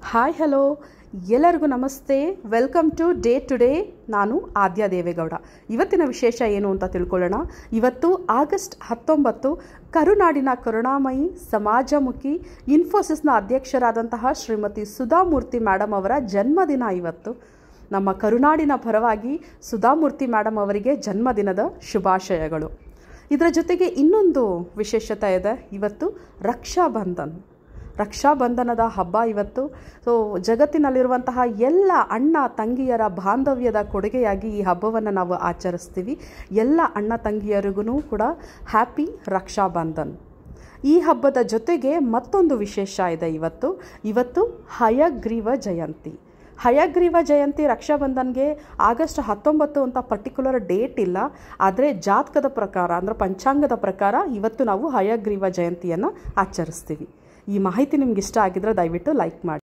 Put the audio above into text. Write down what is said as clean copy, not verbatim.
Hi hello ಎಲ್ಲರಿಗೂ ನಮಸ್ತೆ. Welcome to day ನಾನು ಆದ್ಯ ದೇವೇಗೌಡ. ಇವತ್ತಿನ ವಿಶೇಷ ಏನು ಅಂತ ತಿಳ್ಕೊಳ್ಳೋಣ. ಇವತ್ತು ಆಗಸ್ಟ್ 19 ಕರುನಾಡಿನ ಕರುಣಾಮಯಿ ಸಮಾಜಮುಖಿ ಇನ್ಫೋಸಿಸ್ನ ಅಧ್ಯಕ್ಷರಾದಂತಹ ಶ್ರೀಮತಿ ಸುಧಾಮೂರ್ತಿ ಮೇಡಮ್ ಅವರ ಜನ್ಮದಿನ. ಇವತ್ತು ನಮ್ಮ ಕರುನಾಡಿನ ಪರವಾಗಿ ಸುಧಾಮೂರ್ತಿ ಮೇಡಮ್ ಅವರಿಗೆ ಜನ್ಮದಿನದ ಶುಭಾಶಯಗಳು. ಇದರ ಜೊತೆಗೆ ಇನ್ನೊಂದು ವಿಶೇಷತೆ ಇದೆ. ಇವತ್ತು ರಕ್ಷಾಬಂಧನದ ಹಬ್ಬ ಇವತ್ತು. ಸೊ ಜಗತ್ತಿನಲ್ಲಿರುವಂತಹ ಎಲ್ಲ ಅಣ್ಣ ತಂಗಿಯರ ಬಾಂಧವ್ಯದ ಕೊಡುಗೆಯಾಗಿ ಈ ಹಬ್ಬವನ್ನು ನಾವು ಆಚರಿಸ್ತೀವಿ. ಎಲ್ಲ ಅಣ್ಣ ತಂಗಿಯರಿಗೂ ಕೂಡ ಹ್ಯಾಪಿ ರಕ್ಷಾಬಂಧನ್. ಈ ಹಬ್ಬದ ಜೊತೆಗೆ ಮತ್ತೊಂದು ವಿಶೇಷ ಇದೆ. ಇವತ್ತು ಹಯಗ್ರೀವ ಜಯಂತಿ. ಹಯಗ್ರೀವ ಜಯಂತಿ ರಕ್ಷಾಬಂಧನ್ಗೆ ಆಗಸ್ಟ್ 19 ಅಂತ ಪರ್ಟಿಕ್ಯುಲರ್ ಡೇಟ್ ಇಲ್ಲ. ಆದರೆ ಜಾತಕದ ಪ್ರಕಾರ ಅಂದರೆ ಪಂಚಾಂಗದ ಪ್ರಕಾರ ಇವತ್ತು ನಾವು ಹಯಗ್ರೀವ ಜಯಂತಿಯನ್ನು ಆಚರಿಸ್ತೀವಿ. ಈ ಮಾಹಿತಿ ನಿಮ್ಗೆ ಇಷ್ಟ ಆಗಿದ್ರೆ ದಯವಿಟ್ಟು ಲೈಕ್ ಮಾಡಿ.